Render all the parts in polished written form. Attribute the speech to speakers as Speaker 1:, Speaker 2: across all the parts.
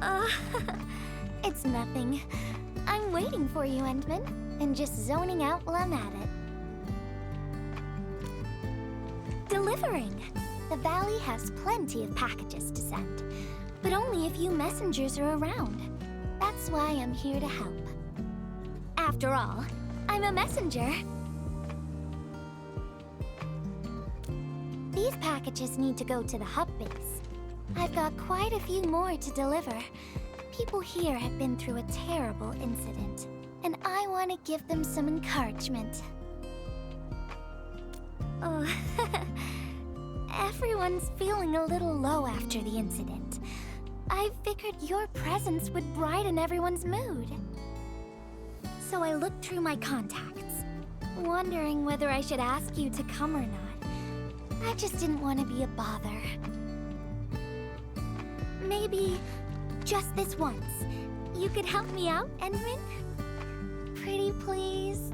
Speaker 1: Uh, it's nothing. I'm waiting for you, Endman, and just zoning out while I'm at it. Delivering! The valley has plenty of packages to send, but only a few messengers are around. That's why I'm here to help. After all, I'm a messenger. These packages need to go to the hub base. I've got quite a few more to deliver. People here have been through a terrible incident, and I want to give them some encouragement. Oh, everyone's feeling a little low after the incident. I figured your presence would brighten everyone's mood. So I looked through my contacts, wondering whether I should ask you to come or not. I just didn't want to be a bother. Maybe just this once, you could help me out, Endman? Pretty please?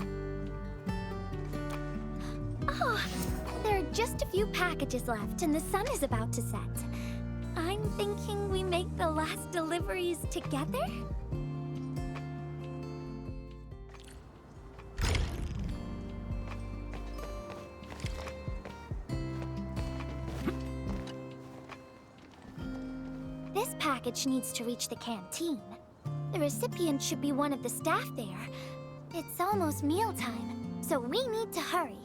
Speaker 1: Oh, there are just a few packages left and the sun is about to set. I'm thinking we make the last deliveries together? This package needs to reach the canteen. The recipient should be one of the staff there. It's almost mealtime, so we need to hurry.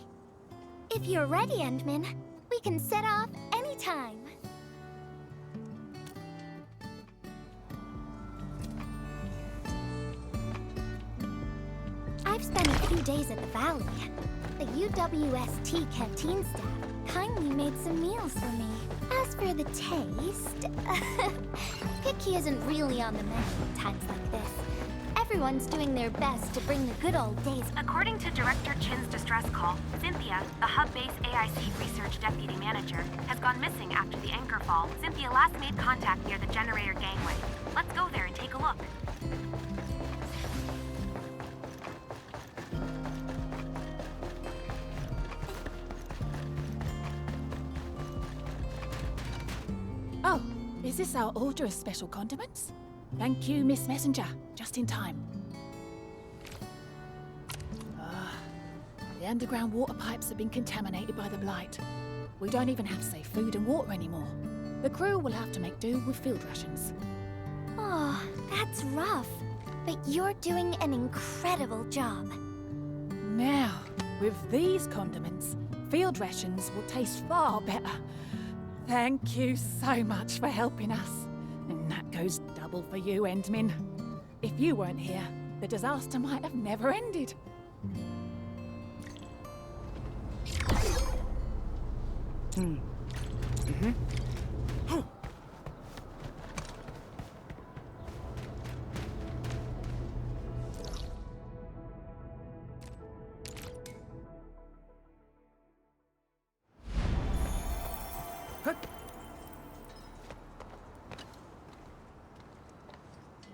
Speaker 1: If you're ready, Endman, we can set off anytime. I've spent a few days at the valley. The UWST canteen staff kindly made some meals for me. As for the taste, picky isn't really on the menu at times like this. Everyone's doing their best to bring the good old days.
Speaker 2: According to Director Chin's distress call, Cynthia, the hub base AIC research deputy manager, has gone missing after the anchor fall. Cynthia last made contact near the generator gangway. Let's go there and take a look.
Speaker 3: Oh, is this our order of special condiments? Thank you, Miss Messenger. Just in time. The underground water pipes have been contaminated by the blight. We don't even have safe food and water anymore. The crew will have to make do with field rations.
Speaker 1: Oh, that's rough. But you're doing an incredible job.
Speaker 3: Now, with these condiments, field rations will taste far better. Thank you so much for helping us. And that goes double for you, Endman. If you weren't here, the disaster might have never ended.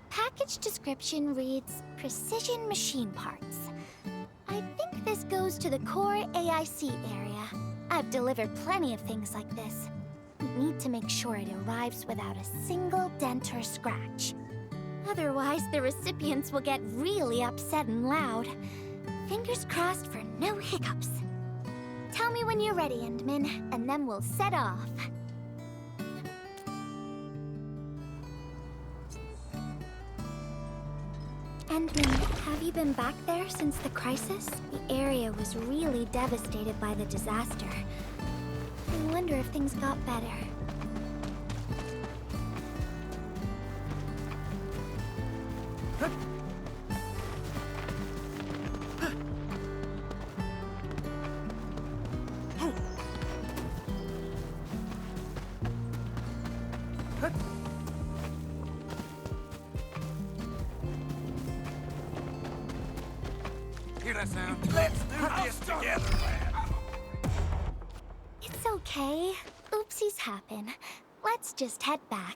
Speaker 1: Package description reads, Precision Machine Parts. I think this goes to the core AIC area. I've delivered plenty of things like this. We need to make sure it arrives without a single dent or scratch. Otherwise, the recipients will get really upset and loud. Fingers crossed for no hiccups. Tell me when you're ready, Endman, and then we'll set off. Endman, have you been back there since the crisis? The area was really devastated by the disaster. I wonder if things got better.
Speaker 4: Hear that sound? Let's do this together, lad.
Speaker 1: It's okay. Oopsies happen. Let's just head back.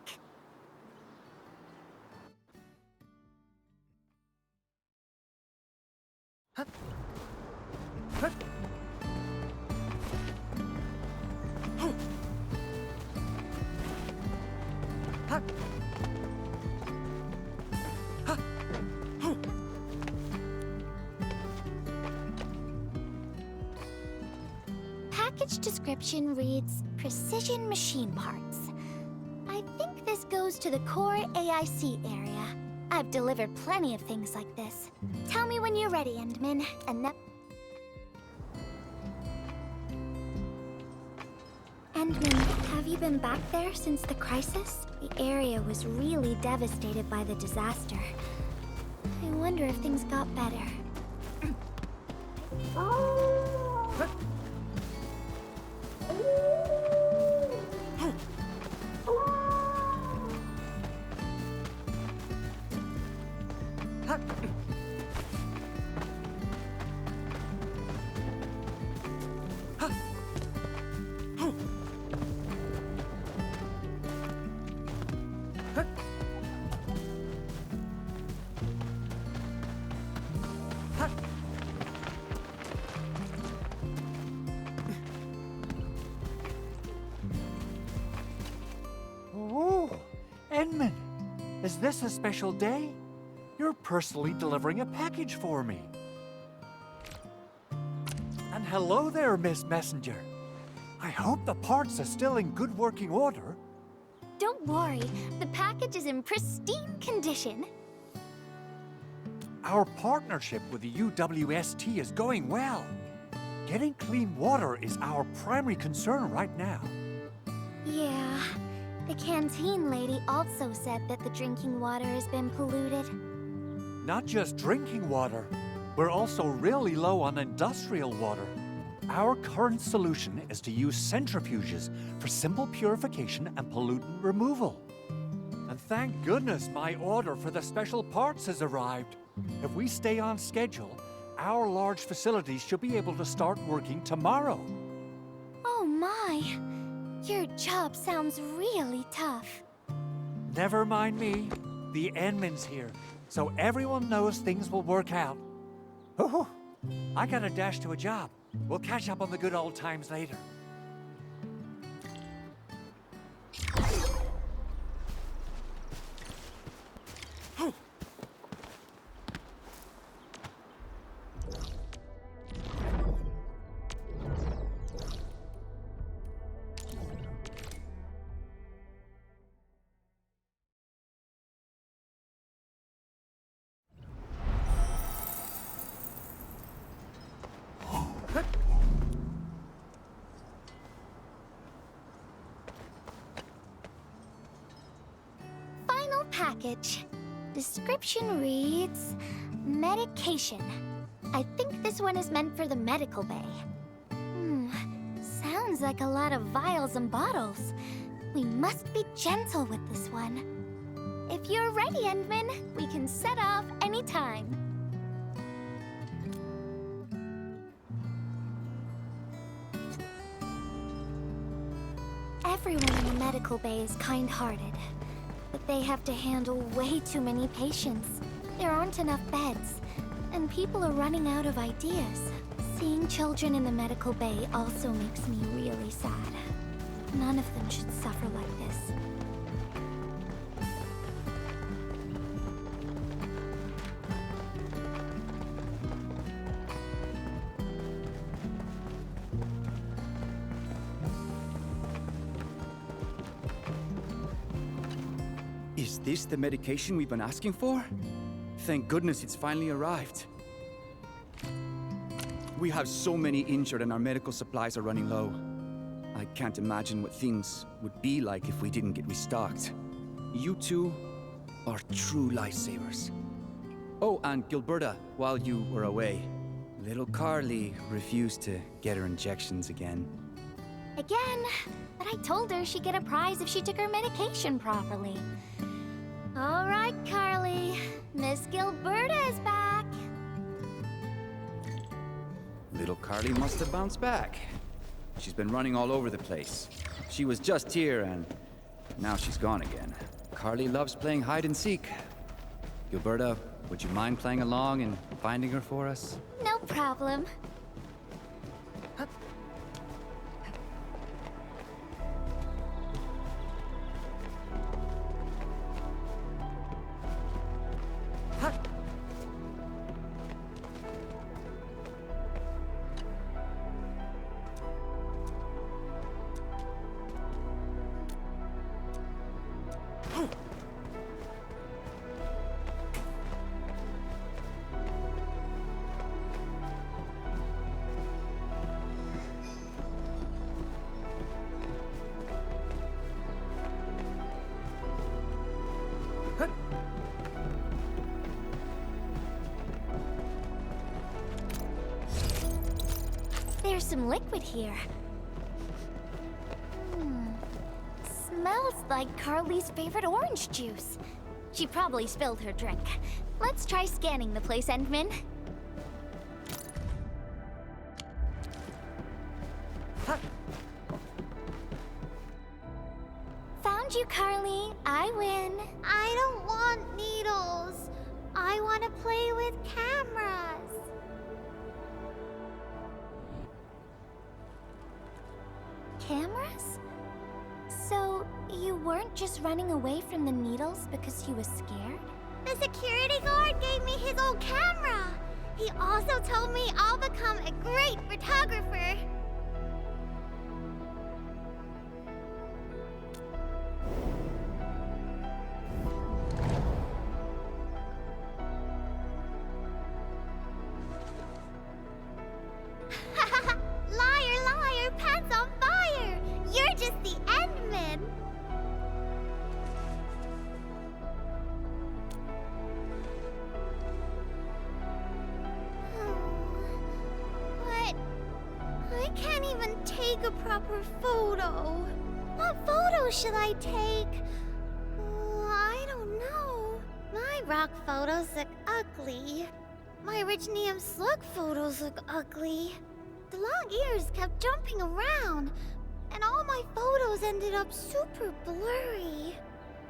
Speaker 1: package description reads Precision Machine Parts. I think this goes to the core AIC area. I've delivered plenty of things like this. Tell me when you're ready, Endman, and that... Endman, have you been back there since the crisis? The area was really devastated by the disaster. I wonder if things got better.
Speaker 5: Oh, Edmund, is this a special day? You're personally delivering a package for me. And hello there, Miss Messenger. I hope the parts are still in good working order.
Speaker 1: Don't worry, the package is in pristine condition.
Speaker 5: Our partnership with the UWST is going well. Getting clean water is our primary concern right now.
Speaker 1: Yeah, the canteen lady also said that the drinking water has been polluted.
Speaker 5: Not just drinking water, we're also really low on industrial water. Our current solution is to use centrifuges for simple purification and pollutant removal. And thank goodness my order for the special parts has arrived. If we stay on schedule, our large facilities should be able to start working tomorrow.
Speaker 1: Oh my, your job sounds really tough.
Speaker 5: Never mind me. The Enman's here, so everyone knows things will work out. Oh, I gotta dash to a job. We'll catch up on the good old times later.
Speaker 1: Final package. Description reads, medication. I think this one is meant for the medical bay. Sounds like a lot of vials and bottles. We must be gentle with this one. If you're ready, Endman, we can set off anytime. Everyone in the medical bay is kind-hearted, but they have to handle way too many patients. There aren't enough beds, and people are running out of ideas. Seeing children in the medical bay also makes me really sad. None of them should suffer like this.
Speaker 6: Is this the medication we've been asking for? Thank goodness it's finally arrived. We have so many injured and our medical supplies are running low. I can't imagine what things would be like if we didn't get restocked. You two are true lifesavers. Oh, and Gilberta, while you were away, little Carly refused to get her injections again.
Speaker 1: Again? But I told her she'd get a prize if she took her medication properly. All right, Carly. Miss Gilberta is back.
Speaker 6: Little Carly must have bounced back. She's been running all over the place. She was just here and now she's gone again. Carly loves playing hide and seek. Gilberta, would you mind playing along and finding her for us?
Speaker 1: No problem. There's some liquid here. Smells like Carly's favorite orange juice. She probably spilled her drink. Let's try scanning the place, Endman. Found you, Carly. I win.
Speaker 7: I don't want needles. I want to play with cameras.
Speaker 1: Cameras? So, you weren't just running away from the needles because you were scared?
Speaker 7: The security guard gave me his old camera. He also told me I'll become a great photographer. Liar, liar, pants on fire! You're just the Endman! But I can't even take a proper photo. What photo should I take? I don't know. My rock photos look ugly. My Originium slug photos look ugly. The long ears kept jumping around, and all my photos ended up super blurry.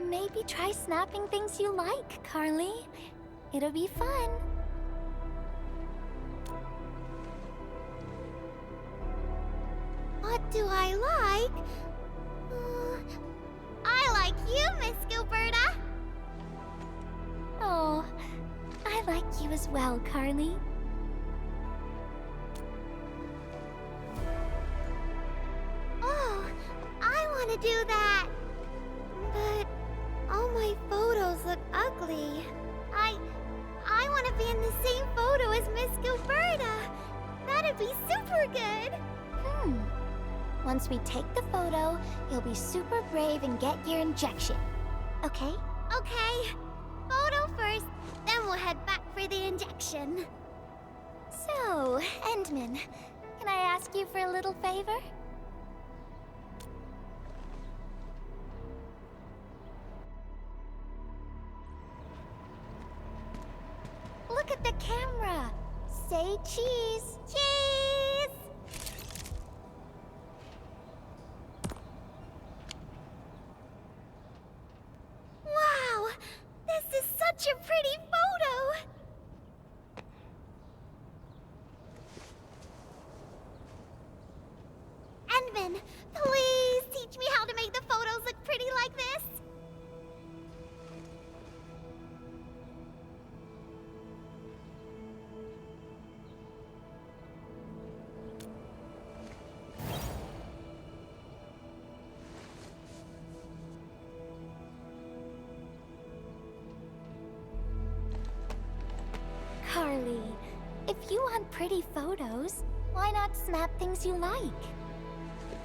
Speaker 1: Maybe try snapping things you like, Carly. It'll be fun.
Speaker 7: What do I like? I like you, Miss Gilberta.
Speaker 1: Oh, I like you as well, Carly.
Speaker 7: Oh, I want to do that. But all my photos look ugly. I want to be in the same photo as Miss Gilberta. That'd be super good.
Speaker 1: Once we take the photo, you'll be super brave and get your injection. Okay?
Speaker 7: Okay. Photo first, then we'll head back for the injection.
Speaker 1: So, Endman, can I ask you for a little favor? Look at the camera. Say cheese.
Speaker 7: Cheese! Wow! This is such a pretty photo! Endman, please teach me how to make the photos look pretty like this.
Speaker 1: Carly, if you want pretty photos, why not snap things you like?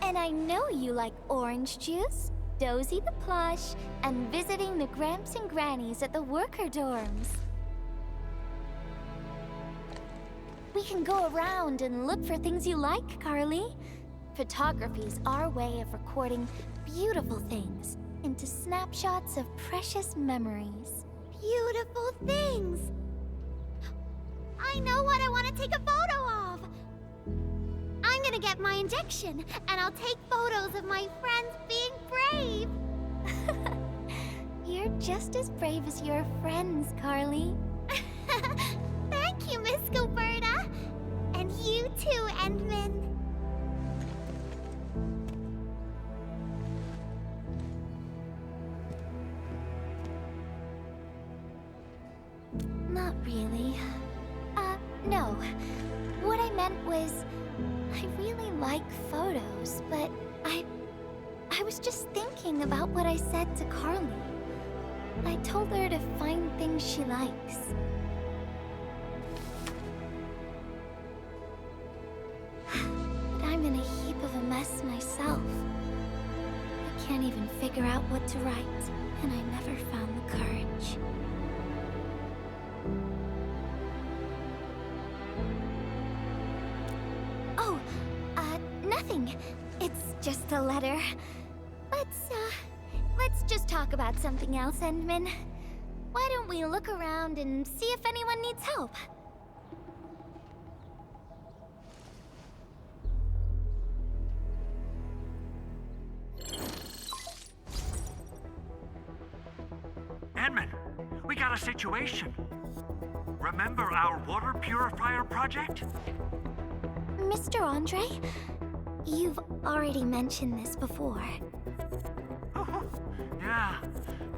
Speaker 1: And I know you like orange juice, Dozy the plush, and visiting the Gramps and Grannies at the worker dorms. We can go around and look for things you like, Carly. Photography's our way of recording beautiful things into snapshots of precious memories.
Speaker 7: Beautiful things. I know what I want to take a photo of. I'm gonna get my injection, and I'll take photos of my friends being brave.
Speaker 1: You're just as brave as your friends, Carly.
Speaker 7: Thank you, Miss Gilberta. And you too, Endman.
Speaker 1: Not really. No. What I meant was, I really like photos, but I was just thinking about what I said to Carly. I told her to find things she likes. But I'm in a heap of a mess myself. I can't even figure out what to write, and I never found the courage. just a letter. Let's just talk about something else, Endman. Why don't we look around and see if anyone needs help?
Speaker 5: Edmund, we got a situation. Remember our water purifier project?
Speaker 1: Mr. Andre, you've already mentioned this before.
Speaker 5: Yeah,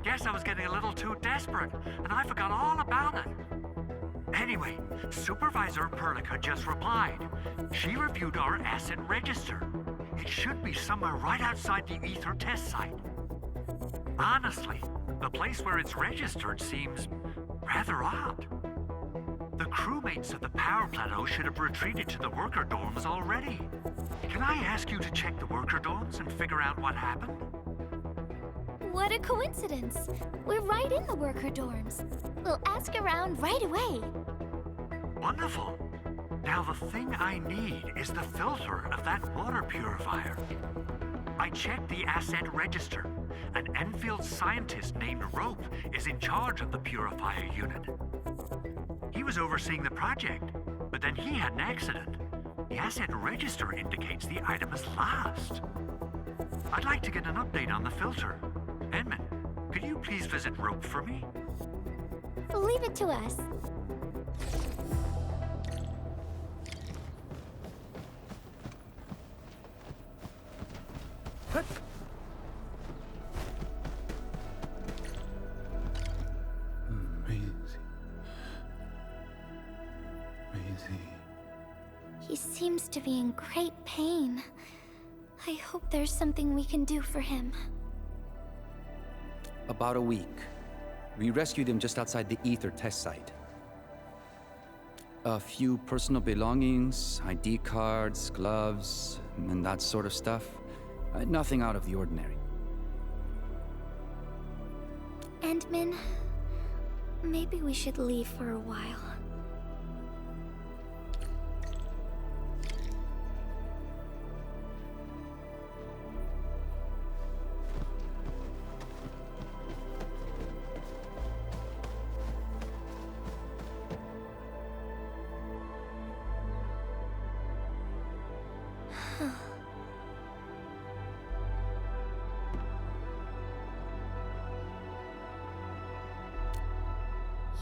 Speaker 5: guess I was getting a little too desperate, and I forgot all about it. Anyway, Supervisor Perlica just replied. She reviewed our asset register. It should be somewhere right outside the Ether test site. Honestly, the place where it's registered seems rather odd. The crewmates of the power plateau should have retreated to the worker dorms already. Can I ask you to check the worker dorms and figure out what happened?
Speaker 1: What a coincidence. We're right in the worker dorms. We'll ask around right away.
Speaker 5: Wonderful. Now the thing I need is the filter of that water purifier. I checked the asset register. An Enfield scientist named Rope is in charge of the purifier unit. He was overseeing the project, but then he had an accident. The asset register indicates the item is lost. I'd like to get an update on the filter. Edmund, could you please visit Rope for me?
Speaker 1: Leave it to us. He seems to be in great pain. I hope there's something we can do for him.
Speaker 6: About a week. We rescued him just outside the Ether test site. A few personal belongings, ID cards, gloves, and that sort of stuff. Nothing out of the ordinary.
Speaker 1: Endman, maybe we should leave for a while.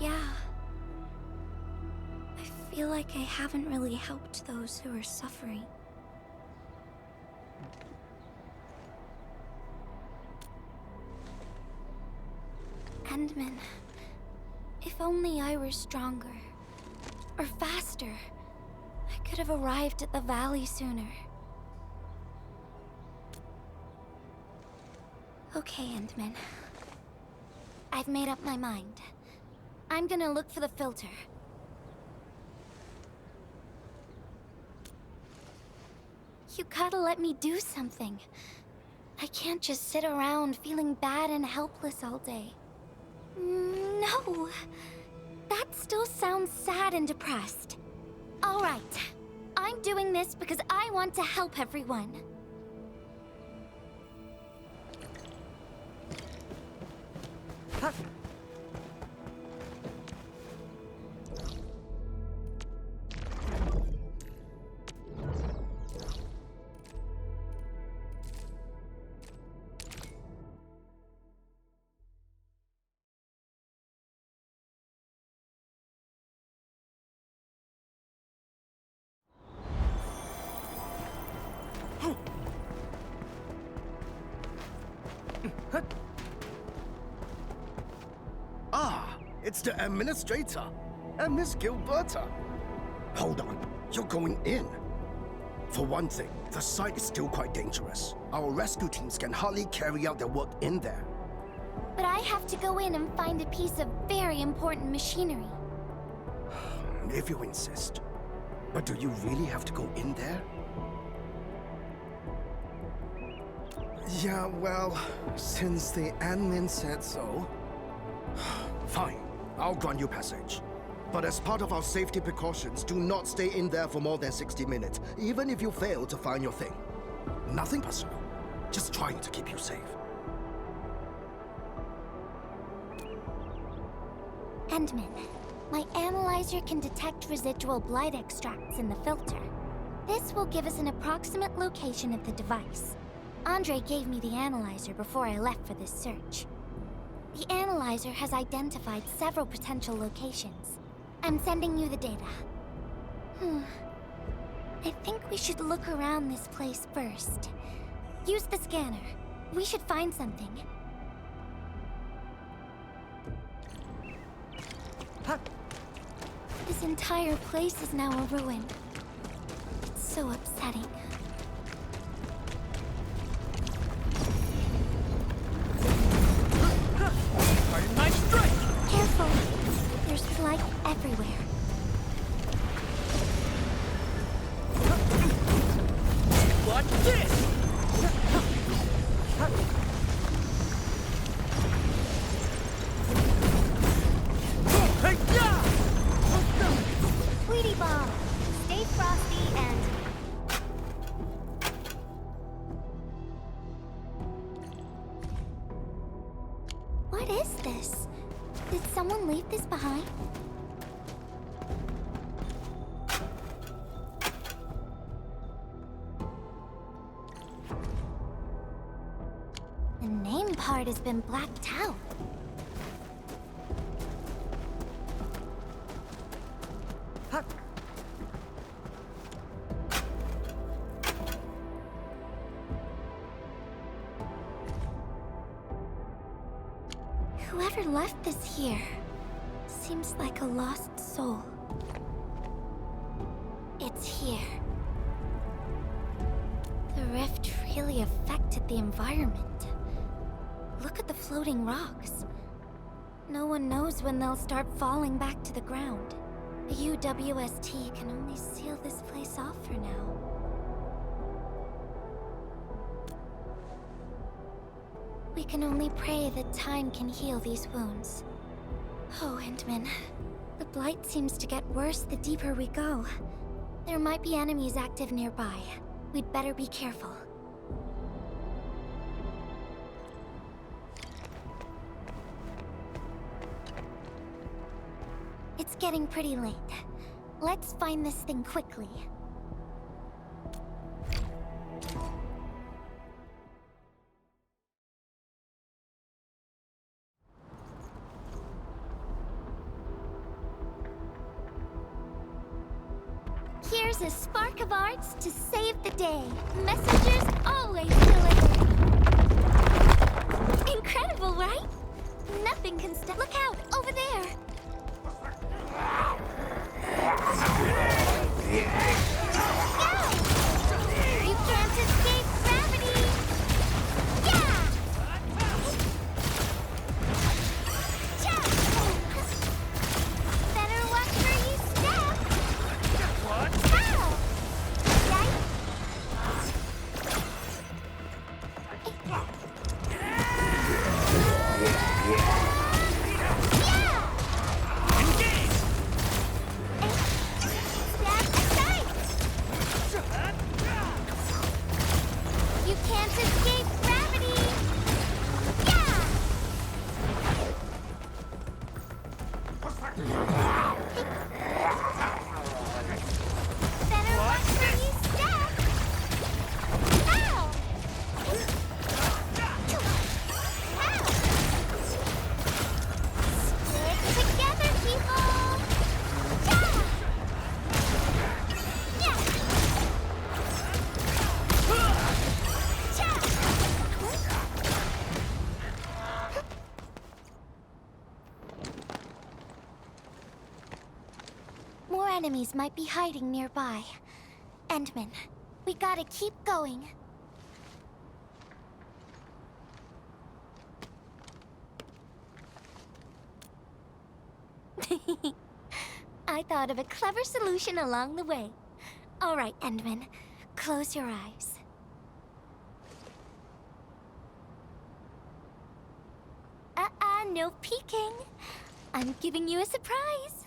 Speaker 1: Yeah. I feel like I haven't really helped those who are suffering. Endman, if only I were stronger, or faster, I could have arrived at the valley sooner. Okay, Endman. I've made up my mind. I'm gonna look for the filter. You gotta let me do something. I can't just sit around feeling bad and helpless all day. No! That still sounds sad and depressed. All right. I'm doing this because I want to help everyone.
Speaker 8: Ah, it's the administrator and Miss Gilberta. Hold on, you're going in. For one thing, the site is still quite dangerous. Our rescue teams can hardly carry out their work in there.
Speaker 1: But I have to go in and find a piece of very important machinery.
Speaker 8: If you insist. But do you really have to go in there? Yeah, well, since the admin said so... Fine, I'll grant you passage. But as part of our safety precautions, do not stay in there for more than 60 minutes, even if you fail to find your thing. Nothing personal. Just trying to keep you safe.
Speaker 1: Endman, my analyzer can detect residual blight extracts in the filter. This will give us an approximate location of the device. Andre gave me the analyzer before I left for this search. The analyzer has identified several potential locations. I'm sending you the data. I think we should look around this place first. Use the scanner. We should find something. This entire place is now a ruin. It's so upsetting.
Speaker 4: Arknights strike!
Speaker 1: Careful! There's blight everywhere.
Speaker 4: Watch this! Hey, yeah!
Speaker 7: Sweetie Bomb, stay frosty and...
Speaker 1: What is this? Did someone leave this behind? The name part has been blacked out. Whoever left this here seems like a lost soul. It's here. The rift really affected the environment. Look at the floating rocks. No one knows when they'll start falling back to the ground. The UWST can only seal this place off for now. We can only pray that time can heal these wounds. Oh, Endman. The blight seems to get worse the deeper we go. There might be enemies active nearby. We'd better be careful. It's getting pretty late. Let's find this thing quickly. Here's a spark of arts to save the day. Messengers always deliver. Incredible, right? Nothing can stop. Look out, over there. You can't escape gravity! Yeah! Better watch where you step! Ow! You can't escape gravity! Yeah! Better watch where you step! Ow! Ow! Stick together, people! Yeah! Yeah! More enemies might be hiding nearby. Endman, we gotta keep going. I thought of a clever solution along the way. All right, Endman, close your eyes. No peeking. I'm giving you a surprise.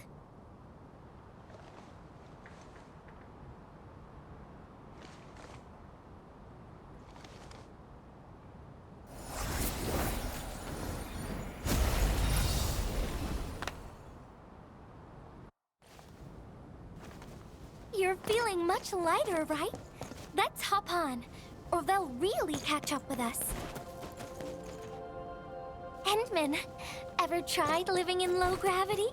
Speaker 1: You're feeling much lighter, right? Let's hop on, or they'll really catch up with us. Endman, ever tried living in low gravity?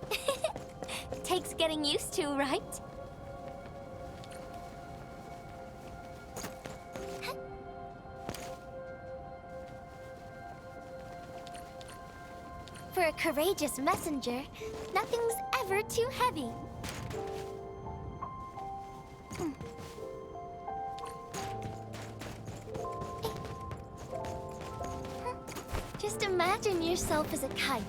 Speaker 1: Takes getting used to, right? For a courageous messenger, nothing's ever too heavy. Just imagine yourself as a kite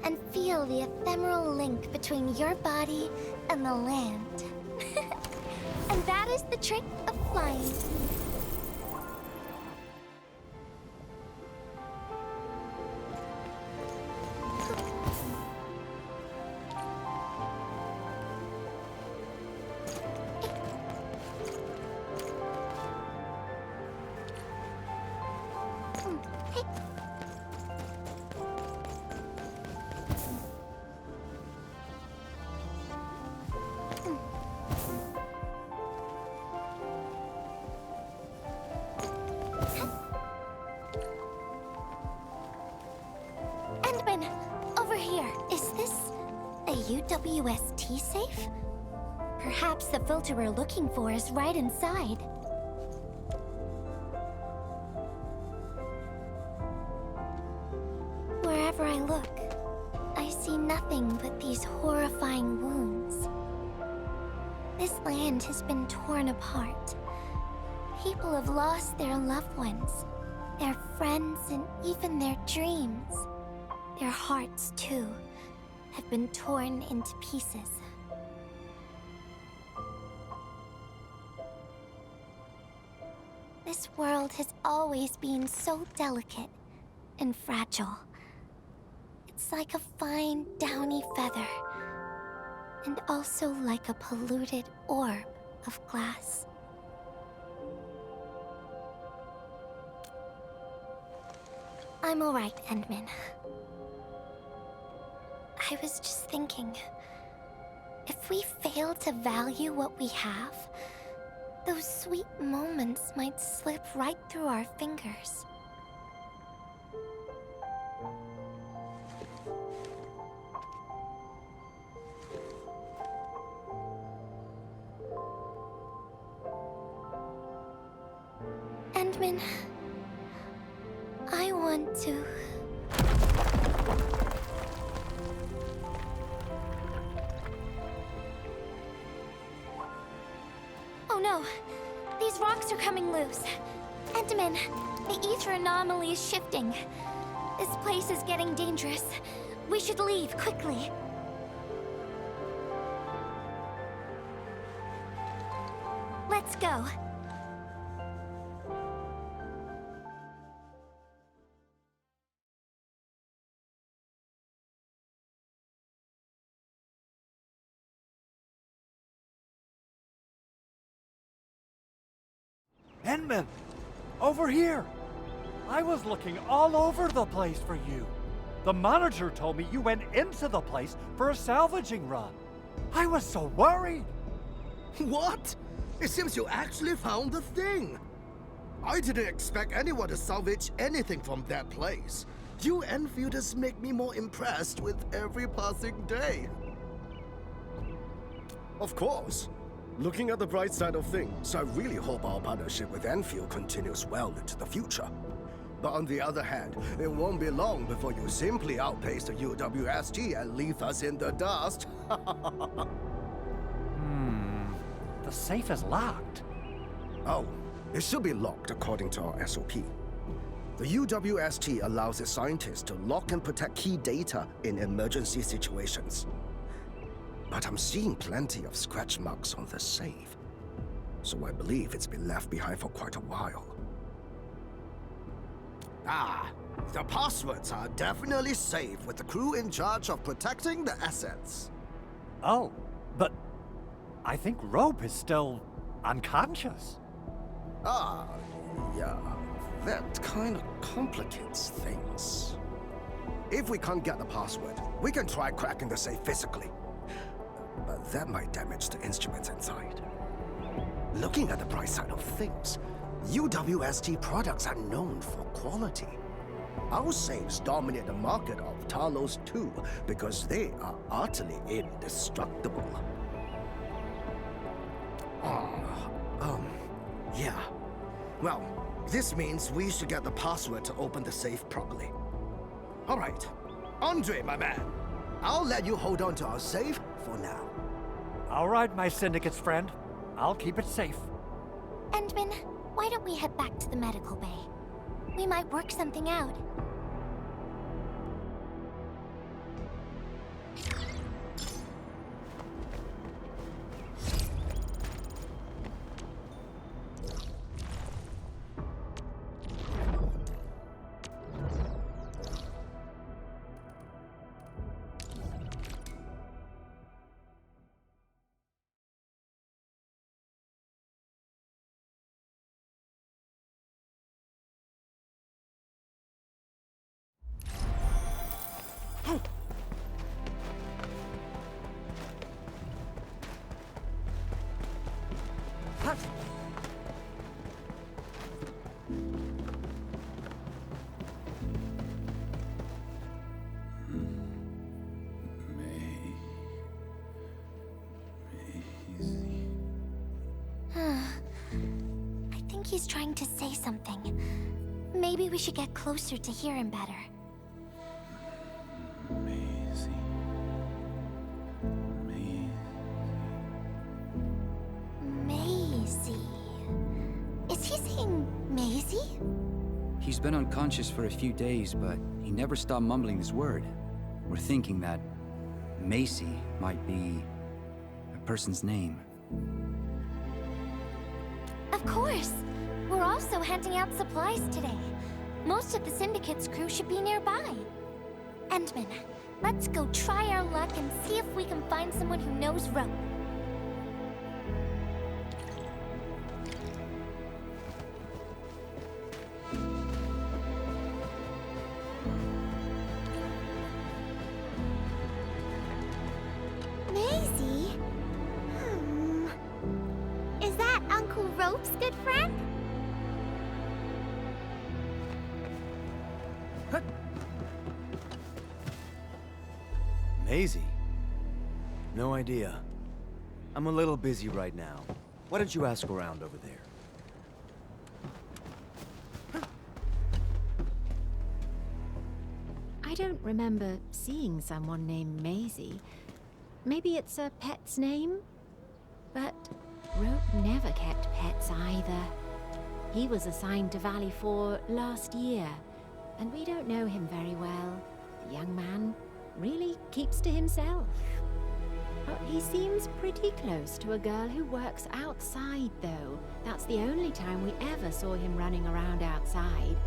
Speaker 1: and feel the ephemeral link between your body and the land. And that is the trick of flying. Endman, over here. Is this a UWST safe? Perhaps the filter we're looking for is right inside. Wherever I look, I see nothing but these horrifying wounds. This land has been torn apart. People have lost their loved ones, their friends, and even their dreams. Their hearts, too, have been torn into pieces. This world has always been so delicate and fragile. It's like a fine, downy feather, and also like a polluted orb of glass. I'm all right, Endman. I was just thinking, if we fail to value what we have, those sweet moments might slip right through our fingers. Endman, I want to... Oh no! These rocks are coming loose. Endman, the ether anomaly is shifting. This place is getting dangerous. We should leave quickly. Let's go.
Speaker 5: Endman! Over here! I was looking all over the place for you. The manager told me you went into the place for a salvaging run. I was so worried!
Speaker 8: What? It seems you actually found the thing. I didn't expect anyone to salvage anything from that place. You Enfielders make me more impressed with every passing day. Of course. Looking at the bright side of things, I really hope our partnership with Enfield continues well into the future. But on the other hand, it won't be long before you simply outpace the UWST and leave us in the dust.
Speaker 5: The safe is locked.
Speaker 8: Oh, it should be locked according to our SOP. The UWST allows its scientists to lock and protect key data in emergency situations. But I'm seeing plenty of scratch marks on the safe, so I believe it's been left behind for quite a while. Ah, the passwords are definitely safe with the crew in charge of protecting the assets.
Speaker 5: Oh, but I think Rope is still unconscious.
Speaker 8: Ah, yeah, that kind of complicates things. If we can't get the password, we can try cracking the safe physically. But that might damage the instruments inside. Looking at the bright side of things, UWST products are known for quality. Our safes dominate the market of Talos too, because they are utterly indestructible. Yeah. Well, this means we should get the password to open the safe properly. All right. Andre, my man. I'll let you hold on to our safe for now.
Speaker 5: All right, my syndicate's friend. I'll keep it safe.
Speaker 1: Endman, why don't we head back to the medical bay? We might work something out. I think he's trying to say something. Maybe we should get closer to hear him better. Maisie. Is he saying Maisie?
Speaker 6: He's been unconscious for a few days, but he never stopped mumbling this word. We're thinking that Macy might be a person's name.
Speaker 1: Of course! We're also handing out supplies today. Most of the Syndicate's crew should be nearby. Endman, let's go try our luck and see if we can find someone who knows rope.
Speaker 7: Maisie? Is that Uncle Rope's good friend?
Speaker 9: Maisie? No idea. I'm a little busy right now. Why don't you ask around over there?
Speaker 10: I don't remember seeing someone named Maisie. Maybe it's a pet's name? But Rope never kept pets either. He was assigned to Valley 4 last year, and we don't know him very well. The young man really keeps to himself. But he seems pretty close to a girl who works outside, though. That's the only time we ever saw him running around outside.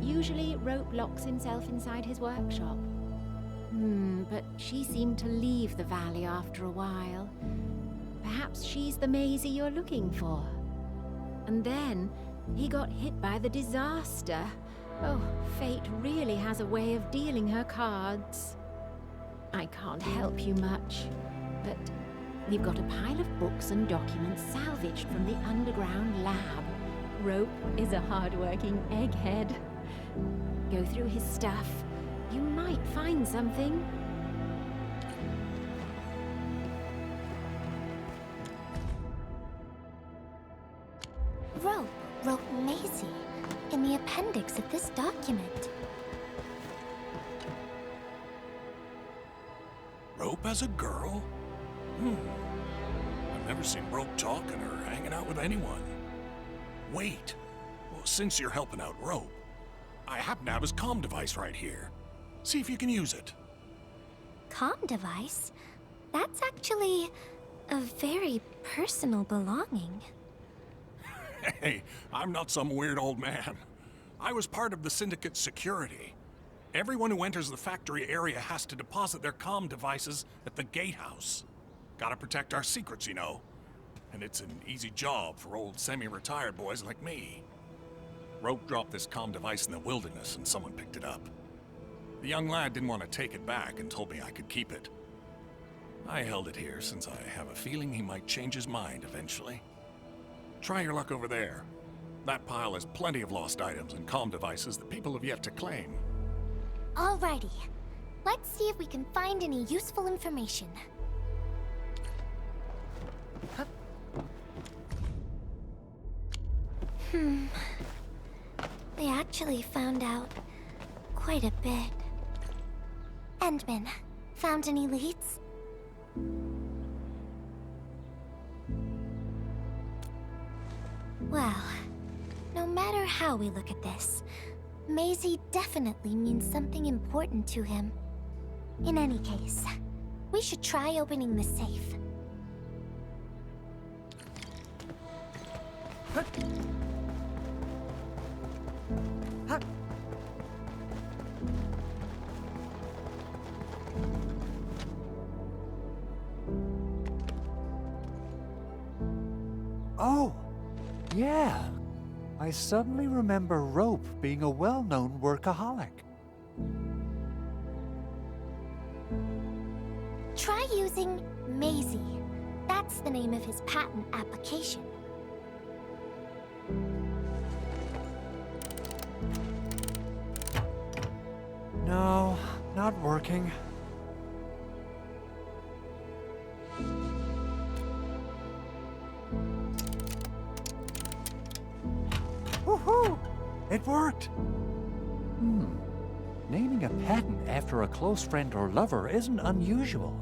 Speaker 10: Usually, Rope locks himself inside his workshop. But she seemed to leave the valley after a while. Perhaps she's the Maisie you're looking for. And then, he got hit by the disaster. Oh, fate really has a way of dealing her cards. I can't help you much, but we've got a pile of books and documents salvaged from the underground lab. Rope is a hard-working egghead. Go through his stuff. You might find something.
Speaker 1: Rope wrote Maisie in the appendix of this document.
Speaker 4: Rope as a girl? I've never seen Rope talking or hanging out with anyone. Wait. Well, since you're helping out Rope, I happen to have his comm device right here. See if you can use it.
Speaker 1: Comm device? That's actually a very personal belonging.
Speaker 4: Hey, I'm not some weird old man. I was part of the Syndicate's security. Everyone who enters the factory area has to deposit their comm devices at the gatehouse. Gotta protect our secrets, you know. And it's an easy job for old semi-retired boys like me. Rope dropped this comm device in the wilderness and someone picked it up. The young lad didn't want to take it back and told me I could keep it. I held it here since I have a feeling he might change his mind eventually. Try your luck over there. That pile has plenty of lost items and comm devices that people have yet to claim.
Speaker 1: Alrighty. Let's see if we can find any useful information. They actually found out quite a bit. Endman, found any leads? Well, no matter how we look at this, Maisie definitely means something important to him. In any case, we should try opening the safe.
Speaker 5: Oh, yeah. I suddenly remember Rope being a well-known workaholic.
Speaker 1: Try using Maisie. That's the name of his patent application.
Speaker 5: No, not working. Woohoo! It worked! Naming a patent after a close friend or lover isn't unusual.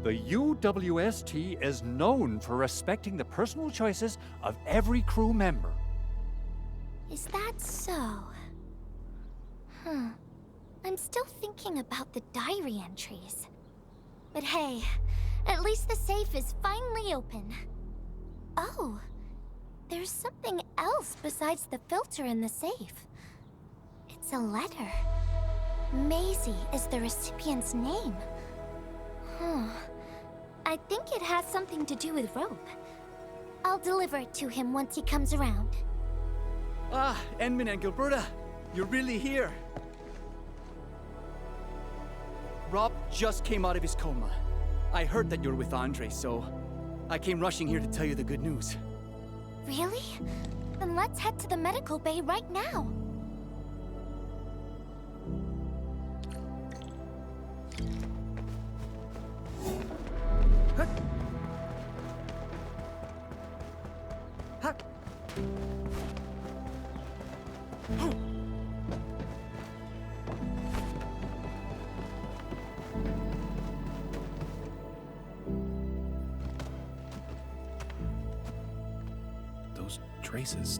Speaker 5: The UWST is known for respecting the personal choices of every crew member.
Speaker 1: Is that so? I'm still thinking about the diary entries. But hey, at least the safe is finally open. Oh, there's something else besides the filter in the safe. It's a letter. Maisie is the recipient's name. I think it has something to do with Rope. I'll deliver it to him once he comes around.
Speaker 6: Ah, Endman and Gilberta, you're really here. Rob just came out of his coma. I heard that you're with Andre, so I came rushing here to tell you the good news.
Speaker 1: Really? Then let's head to the medical bay right now.
Speaker 11: Those traces,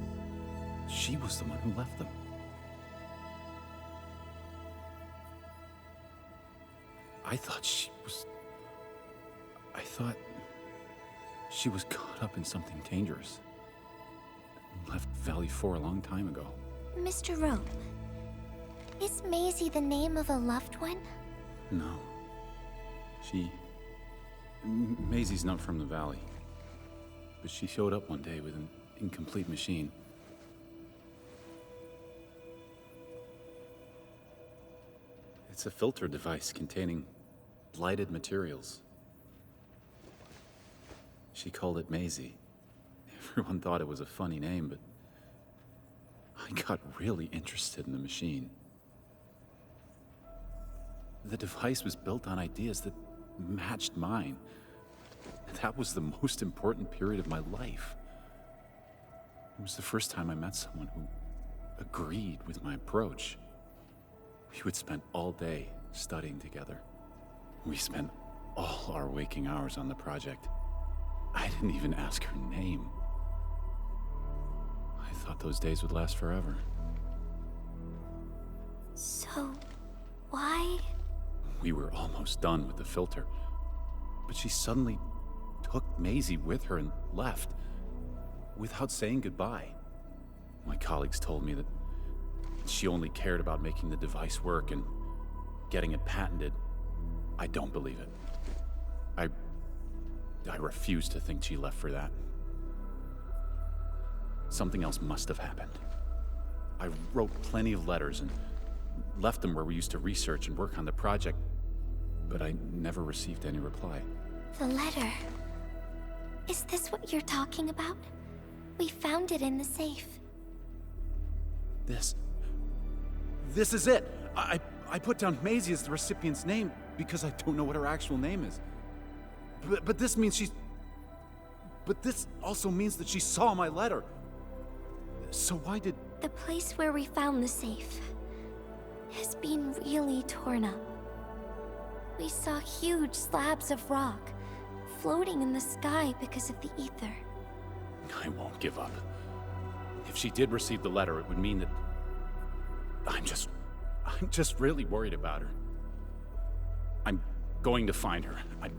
Speaker 11: she was the one who left them. I thought she was caught up in something dangerous. Left Valley 4 a long time ago.
Speaker 1: Mr. Rope, is Maisie the name of a loved one?
Speaker 11: No. Maisie's not from the Valley. But she showed up one day with an incomplete machine. It's a filter device containing blighted materials. She called it Maisie. Everyone thought it was a funny name, but I got really interested in the machine. The device was built on ideas that matched mine. That was the most important period of my life. It was the first time I met someone who agreed with my approach. We would spend all day studying together. We spent all our waking hours on the project. I didn't even ask her name. I thought those days would last forever.
Speaker 1: So, why?
Speaker 11: We were almost done with the filter, but she suddenly took Maisie with her and left, without saying goodbye. My colleagues told me that she only cared about making the device work and getting it patented. I don't believe it. I refuse to think she left for that. Something else must have happened. I wrote plenty of letters and left them where we used to research and work on the project, but I never received any reply.
Speaker 1: The letter. Is this what you're talking about? We found it in the safe.
Speaker 11: This is it. I put down Maisie as the recipient's name because I don't know what her actual name is. But this means she's... But this also means that she saw my letter. So why did...
Speaker 1: The place where we found the safe has been really torn up. We saw huge slabs of rock floating in the sky because of the ether.
Speaker 11: I won't give up. If she did receive the letter, it would mean that... I'm just really worried about her. I'm going to find her. I've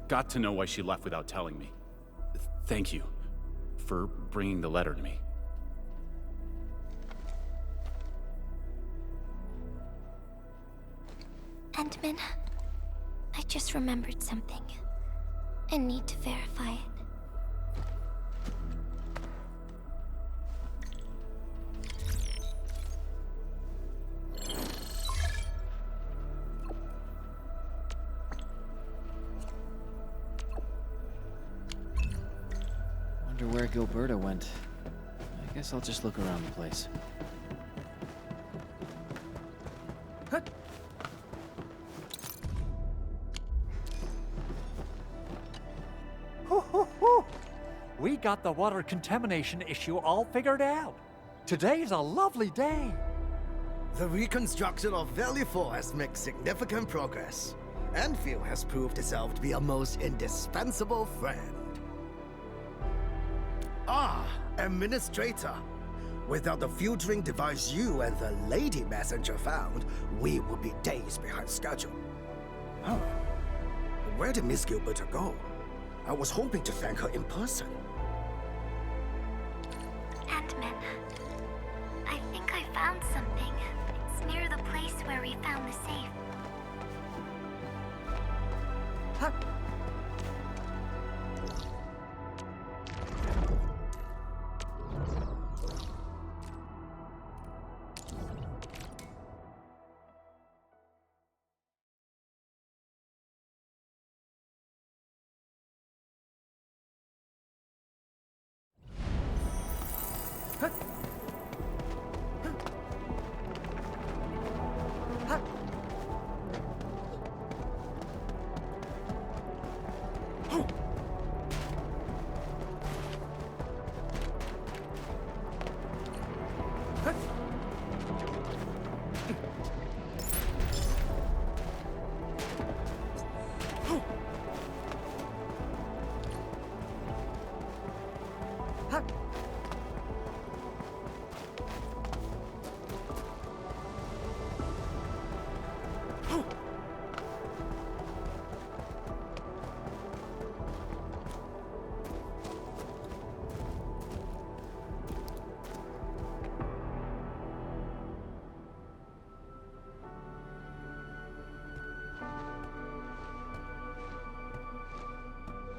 Speaker 11: got to know why she left without telling me. Thank you for bringing the letter to me.
Speaker 1: Endman, I just remembered something. I need to verify it.
Speaker 9: Wonder where Gilberta went. I guess I'll just look around the place.
Speaker 5: We got the water contamination issue all figured out. Today's a lovely day.
Speaker 8: The reconstruction of Valley 4 has made significant progress. Endfield has proved itself to be a most indispensable friend. Ah, Administrator. Without the filtering device you and the lady messenger found, we would be days behind schedule. Huh. Where did Miss Gilberta go? I was hoping to thank her in person.
Speaker 1: Endman, I think I found something. It's near the place where we found the safe.
Speaker 5: Huh.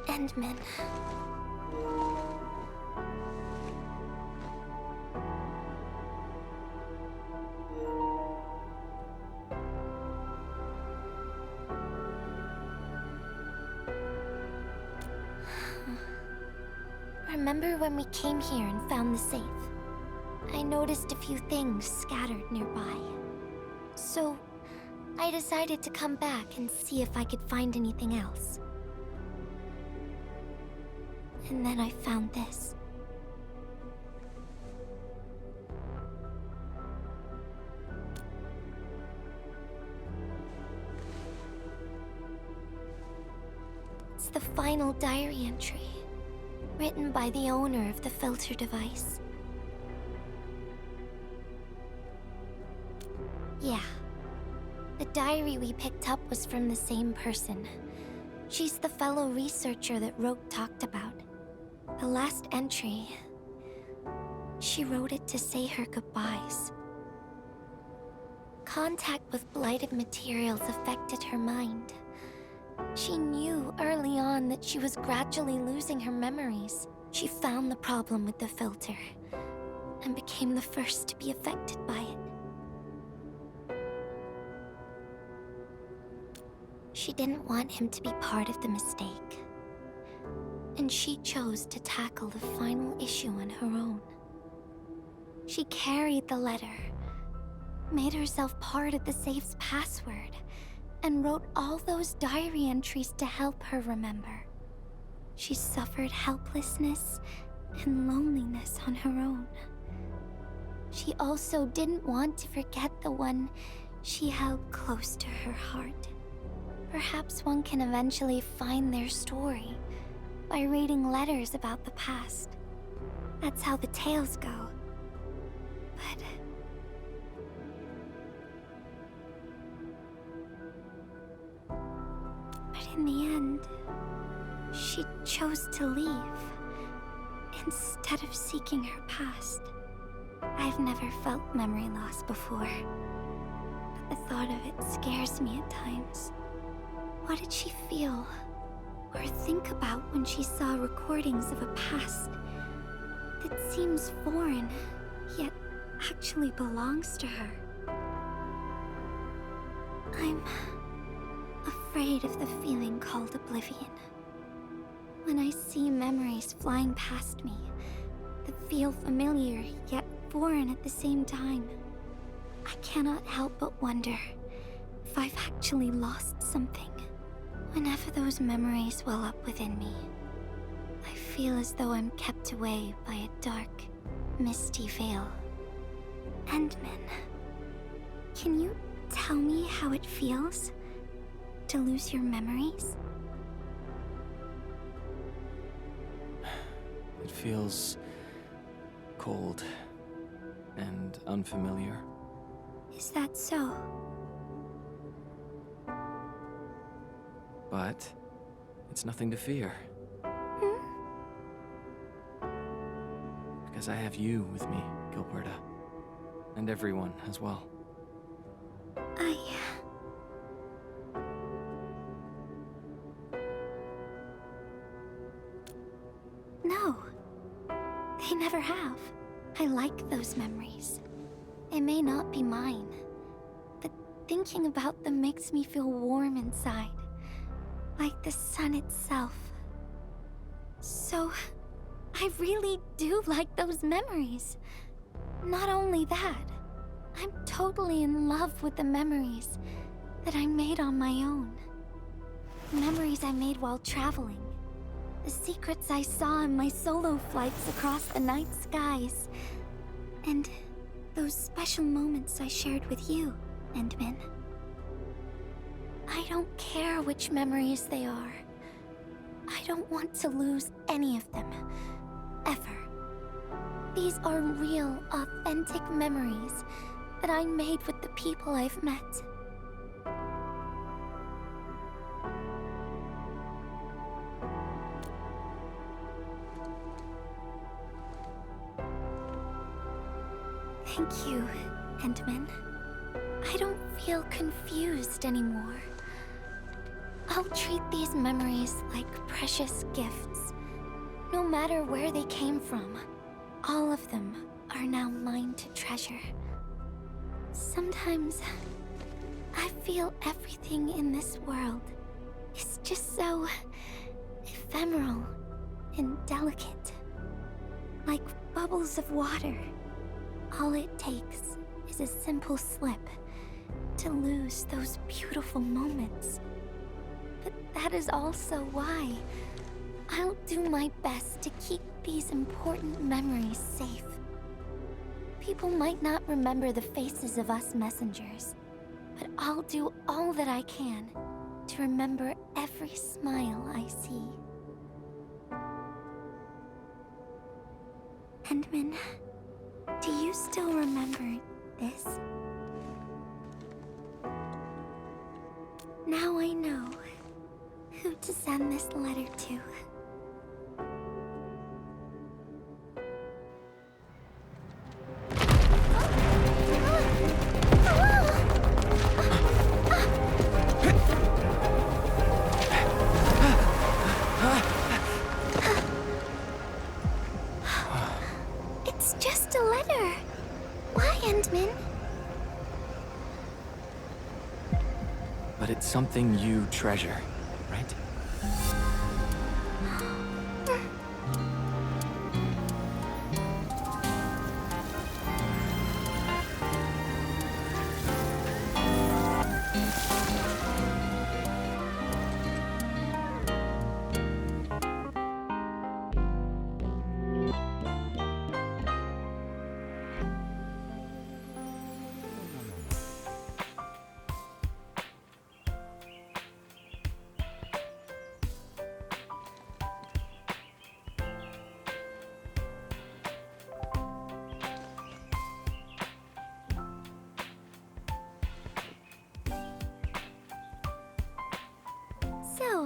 Speaker 1: Endman. Remember when we came here and found the safe? I noticed a few things scattered nearby. So, I decided to come back and see if I could find anything else. And then I found this. It's the final diary entry, written by the owner of the filter device. Yeah. The diary we picked up was from the same person. She's the fellow researcher that Rogue talked about. The last entry, she wrote it to say her goodbyes. Contact with blighted materials affected her mind. She knew early on that she was gradually losing her memories. She found the problem with the filter and became the first to be affected by it. She didn't want him to be part of the mistake. and she chose to tackle the final issue on her own. She carried the letter, made herself part of the safe's password, and wrote all those diary entries to help her remember. She suffered helplessness and loneliness on her own. She also didn't want to forget the one she held close to her heart. Perhaps one can eventually find their story by reading letters about the past. That's how the tales go. But in the end, she chose to leave instead of seeking her past. I've never felt memory loss before, but the thought of it scares me at times. What did she feel or think about when she saw recordings of a past that seems foreign, yet actually belongs to her? I'm afraid of the feeling called oblivion. When I see memories flying past me that feel familiar yet foreign at the same time, I cannot help but wonder if I've actually lost something. Whenever those memories well up within me, I feel as though I'm kept away by a dark, misty veil. Endman, can you tell me how it feels to lose your memories?
Speaker 12: It feels cold and unfamiliar.
Speaker 1: Is that so?
Speaker 12: But it's nothing to fear. Because I have you with me, Gilberta. And everyone as well.
Speaker 1: No. They never have. I like those memories. They may not be mine, but thinking about them makes me feel warm inside. Like the sun itself. So, I really do like those memories. Not only that, I'm totally in love with the memories that I made on my own. Memories I made while traveling. The secrets I saw in my solo flights across the night skies. And those special moments I shared with you, Endman. I don't care which memories they are. I don't want to lose any of them. Ever. These are real, authentic memories that I made with the people I've met. Thank you, Endman. I don't feel confused anymore. I'll treat these memories like precious gifts. No matter where they came from, all of them are now mine to treasure. Sometimes, I feel everything in this world is just so ephemeral and delicate. Like bubbles of water. All it takes is a simple slip to lose those beautiful moments. But that is also why I'll do my best to keep these important memories safe. People might not remember the faces of us messengers, but I'll do all that I can to remember every smile I see. Endman, do you still remember this? Now I know who to send this letter to. It's just a letter. Why, Endman?
Speaker 12: But it's something you treasure, right?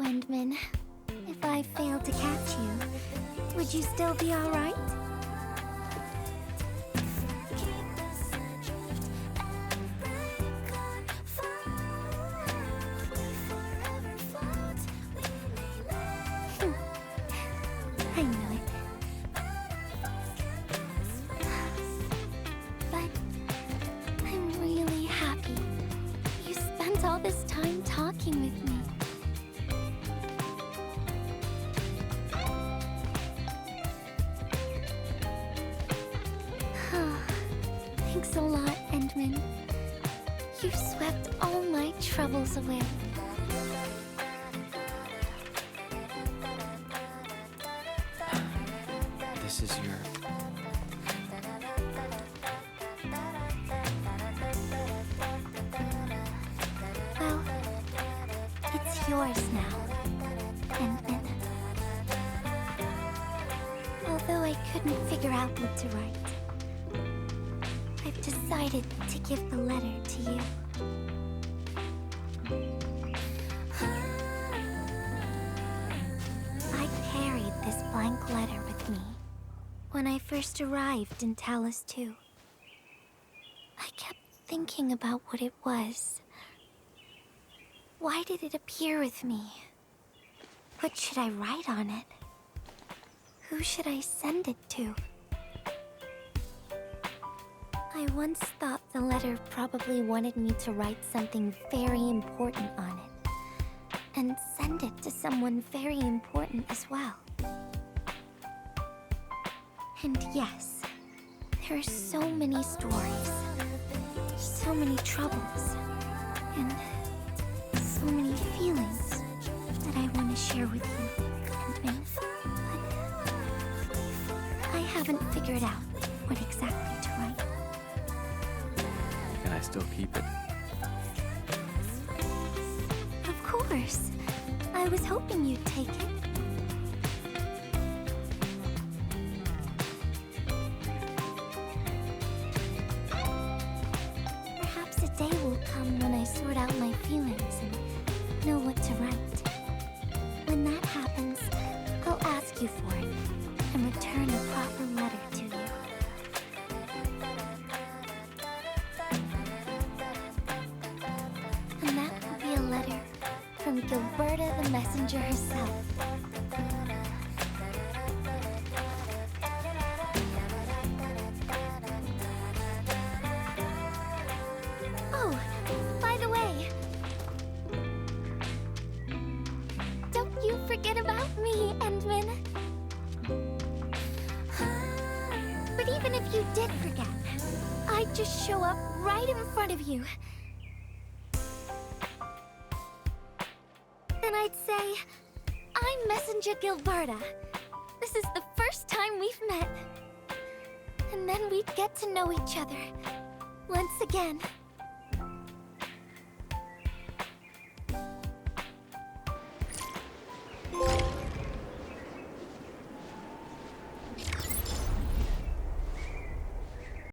Speaker 1: Endman. If I failed to catch you, would you still be alright? I know it. But I'm really happy you spent all this time talking with me. Thanks a lot, Endman. You swept all my troubles away.
Speaker 12: This is your...
Speaker 1: Well, it's yours now, Endman. Although I couldn't figure out what to write, I've decided to give the letter to you. I carried this blank letter with me when I first arrived in Talus 2. I kept thinking about what it was. Why did it appear with me? What should I write on it? Who should I send it to? I once thought the letter probably wanted me to write something very important on it, and send it to someone very important as well. And yes, there are so many stories, so many troubles, and so many feelings that I want to share with you, Endman. But I haven't figured out what exactly to write.
Speaker 12: Can I still keep it?
Speaker 1: Of course. I was hoping you'd take it. Perhaps a day will come when I sort out my feelings and know what to write. When that happens, I'll ask you for it and return a proper letter to you. And that will be a letter from Gilberta the Messenger herself. Oh, by the way, don't you forget about me, Endman. But even if you did forget, I'd just show up right in front of you. Then I'd say, I'm Messenger Gilberta. This is the first time we've met. And then we'd get to know each other once again.